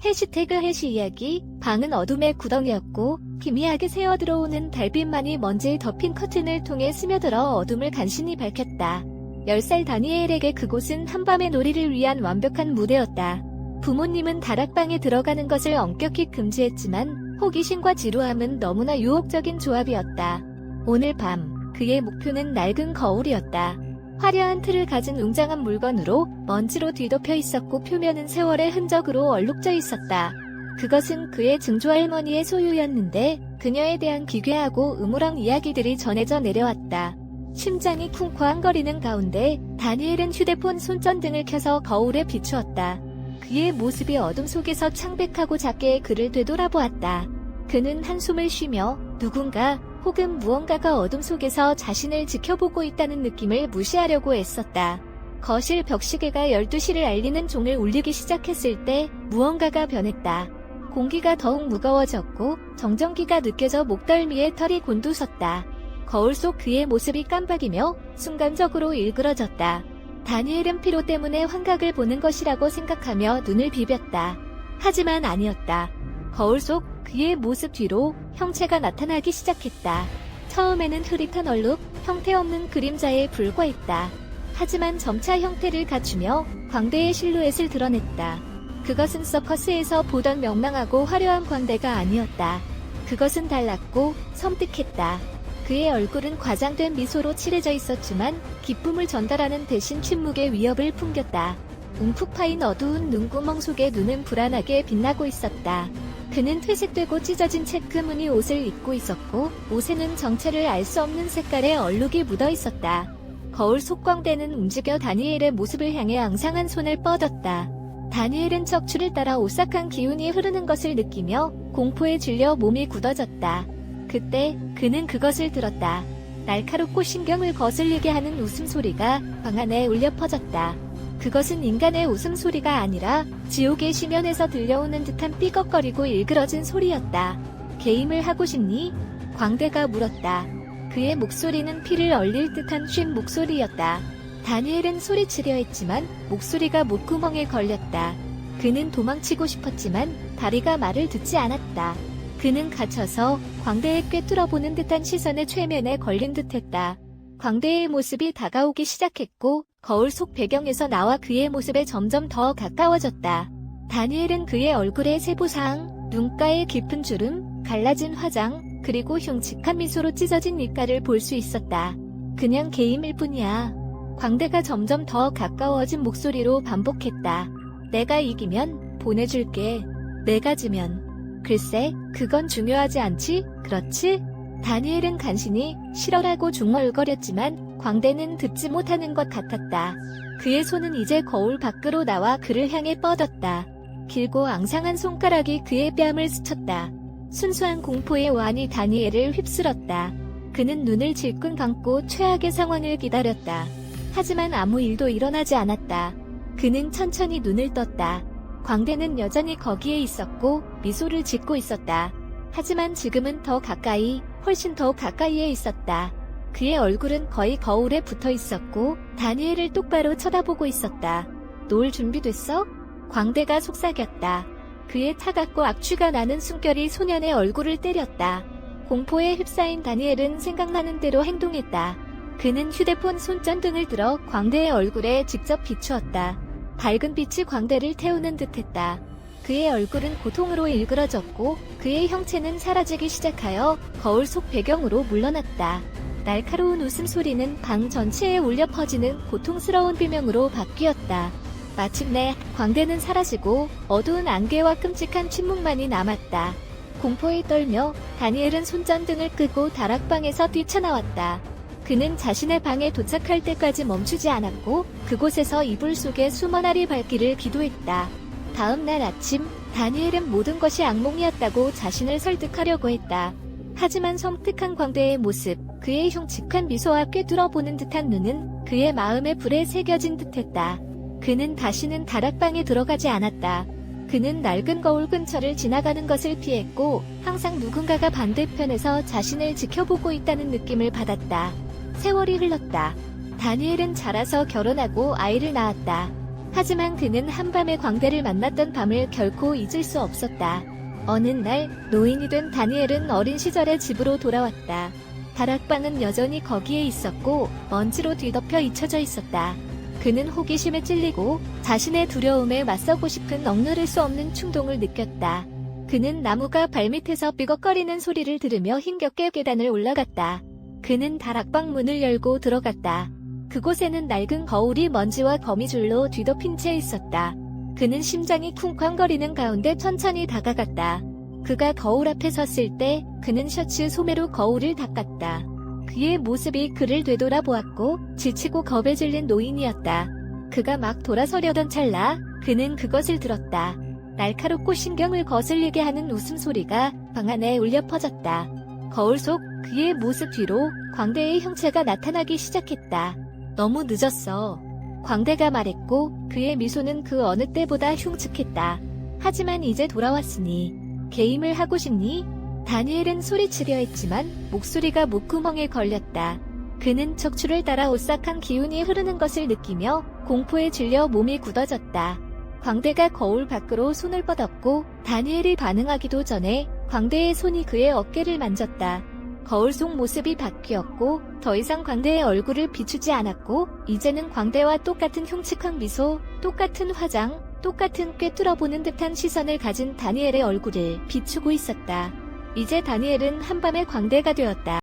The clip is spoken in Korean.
해시태그 해시 이야기. 방은 어둠의 구덩이였고 기미하게 새어들어오는 달빛만이 먼지에 덮인 커튼을 통해 스며들어 어둠을 간신히 밝혔다. 10살 다니엘에게 그곳은 한밤의 놀이를 위한 완벽한 무대였다. 부모님은 다락방에 들어가는 것을 엄격히 금지했지만 호기심과 지루함은 너무나 유혹적인 조합이었다. 오늘 밤 그의 목표는 낡은 거울이었다. 화려한 틀을 가진 웅장한 물건으로 먼지로 뒤덮여 있었고 표면은 세월의 흔적으로 얼룩져 있었다. 그것은 그의 증조할머니의 소유였는데 그녀에 대한 기괴하고 음울한 이야기들이 전해져 내려왔다. 심장이 쿵쾅거리는 가운데 다니엘은 휴대폰 손전등을 켜서 거울에 비추었다. 그의 모습이 어둠 속에서 창백하고 작게 그를 되돌아보았다. 그는 한숨을 쉬며 누군가 혹은 무언가가 어둠 속에서 자신을 지켜보고 있다는 느낌을 무시하려고 애썼다. 거실 벽시계가 12시를 알리는 종을 울리기 시작했을 때 무언가가 변했다. 공기가 더욱 무거워졌고 정전기가 느껴져 목덜미에 털이 곤두섰다. 거울 속 그의 모습이 깜박이며 순간적으로 일그러졌다. 다니엘은 피로 때문에 환각을 보는 것이라고 생각하며 눈을 비볐다. 하지만 아니었다. 거울 속 그의 모습 뒤로 형체가 나타나기 시작했다. 처음에는 흐릿한 얼룩, 형태 없는 그림자에 불과했다. 하지만 점차 형태를 갖추며 광대의 실루엣을 드러냈다. 그것은 서커스에서 보던 명랑하고 화려한 광대가 아니었다. 그것은 달랐고 섬뜩했다. 그의 얼굴은 과장된 미소로 칠해져 있었지만 기쁨을 전달하는 대신 침묵의 위협을 풍겼다. 움푹 파인 어두운 눈구멍 속에 눈은 불안하게 빛나고 있었다. 그는 퇴색되고 찢어진 체크무늬 옷을 입고 있었고 옷에는 정체를 알 수 없는 색깔의 얼룩이 묻어 있었다. 거울 속 광대는 움직여 다니엘의 모습을 향해 앙상한 손을 뻗었다. 다니엘은 척추를 따라 오싹한 기운이 흐르는 것을 느끼며 공포에 질려 몸이 굳어졌다. 그때 그는 그것을 들었다. 날카롭고 신경을 거슬리게 하는 웃음소리가 방 안에 울려 퍼졌다. 그것은 인간의 웃음소리가 아니라 지옥의 심연에서 들려오는 듯한 삐걱거리고 일그러진 소리였다. 게임을 하고 싶니? 광대가 물었다. 그의 목소리는 피를 얼릴 듯한 쉰 목소리였다. 다니엘은 소리치려 했지만 목소리가 목구멍에 걸렸다. 그는 도망치고 싶었지만 다리가 말을 듣지 않았다. 그는 갇혀서 광대에 꿰뚫어보는 듯한 시선의 최면에 걸린 듯했다. 광대의 모습이 다가오기 시작했고 거울 속 배경에서 나와 그의 모습에 점점 더 가까워졌다. 다니엘은 그의 얼굴의 세부사항, 눈가의 깊은 주름, 갈라진 화장, 그리고 흉측한 미소로 찢어진 입가를 볼 수 있었다. 그냥 게임일 뿐이야. 광대가 점점 더 가까워진 목소리로 반복했다. 내가 이기면 보내줄게. 내가 지면. 글쎄, 그건 중요하지 않지? 그렇지? 다니엘은 간신히 싫어라고 중얼거렸지만 광대는 듣지 못하는 것 같았다. 그의 손은 이제 거울 밖으로 나와 그를 향해 뻗었다. 길고 앙상한 손가락이 그의 뺨을 스쳤다. 순수한 공포의 완이 다니엘을 휩쓸었다. 그는 눈을 질끈 감고 최악의 상황을 기다렸다. 하지만 아무 일도 일어나지 않았다. 그는 천천히 눈을 떴다. 광대는 여전히 거기에 있었고 미소를 짓고 있었다. 하지만 지금은 더 가까이, 훨씬 더 가까이에 있었다. 그의 얼굴은 거의 거울에 붙어 있었고 다니엘을 똑바로 쳐다보고 있었다. 놀 준비됐어? 광대가 속삭였다. 그의 차갑고 악취가 나는 숨결이 소년의 얼굴을 때렸다. 공포에 휩싸인 다니엘은 생각나는 대로 행동했다. 그는 휴대폰 손전등을 들어 광대의 얼굴에 직접 비추었다. 밝은 빛이 광대를 태우는 듯했다. 그의 얼굴은 고통으로 일그러졌고 그의 형체는 사라지기 시작하여 거울 속 배경으로 물러났다. 날카로운 웃음소리는 방 전체에 울려 퍼지는 고통스러운 비명으로 바뀌었다. 마침내 광대는 사라지고 어두운 안개와 끔찍한 침묵만이 남았다. 공포에 떨며 다니엘은 손전등을 끄고 다락방에서 뛰쳐나왔다. 그는 자신의 방에 도착할 때까지 멈추지 않았고 그곳에서 이불 속에 수먼알이 밝기를 기도했다. 다음 날 아침 다니엘은 모든 것이 악몽이었다고 자신을 설득하려고 했다. 하지만 섬뜩한 광대의 모습, 그의 흉측한 미소와 꿰뚫어보는 듯한 눈은 그의 마음의 불에 새겨진 듯했다. 그는 다시는 다락방에 들어가지 않았다. 그는 낡은 거울 근처를 지나가는 것을 피했고 항상 누군가가 반대편에서 자신을 지켜보고 있다는 느낌을 받았다. 세월이 흘렀다. 다니엘은 자라서 결혼하고 아이를 낳았다. 하지만 그는 한밤에 광대를 만났던 밤을 결코 잊을 수 없었다. 어느 날 노인이 된 다니엘은 어린 시절의 집으로 돌아왔다. 다락방은 여전히 거기에 있었고 먼지로 뒤덮여 잊혀져 있었다. 그는 호기심에 찔리고 자신의 두려움에 맞서고 싶은 억누를 수 없는 충동을 느꼈다. 그는 나무가 발밑에서 삐걱거리는 소리를 들으며 힘겹게 계단을 올라갔다. 그는 다락방 문을 열고 들어갔다. 그곳에는 낡은 거울이 먼지와 거미줄로 뒤덮인 채 있었다. 그는 심장이 쿵쾅거리는 가운데 천천히 다가갔다. 그가 거울 앞에 섰을 때 그는 셔츠 소매로 거울을 닦았다. 그의 모습이 그를 되돌아보았고 지치고 겁에 질린 노인이었다. 그가 막 돌아서려던 찰나 그는 그것을 들었다. 날카롭고 신경을 거슬리게 하는 웃음소리가 방 안에 울려 퍼졌다. 거울 속 그의 모습 뒤로 광대의 형체가 나타나기 시작했다. 너무 늦었어. 광대가 말했고 그의 미소는 그 어느 때보다 흉측했다. 하지만 이제 돌아왔으니 게임을 하고 싶니? 다니엘은 소리치려 했지만 목소리가 목구멍에 걸렸다. 그는 척추를 따라 오싹한 기운이 흐르는 것을 느끼며 공포에 질려 몸이 굳어졌다. 광대가 거울 밖으로 손을 뻗었고 다니엘이 반응하기도 전에 광대의 손이 그의 어깨를 만졌다. 거울 속 모습이 바뀌었고 더 이상 광대의 얼굴을 비추지 않았고 이제는 광대와 똑같은 흉측한 미소, 똑같은 화장, 똑같은 꿰뚫어보는 듯한 시선을 가진 다니엘의 얼굴을 비추고 있었다. 이제 다니엘은 한밤의 광대가 되었다.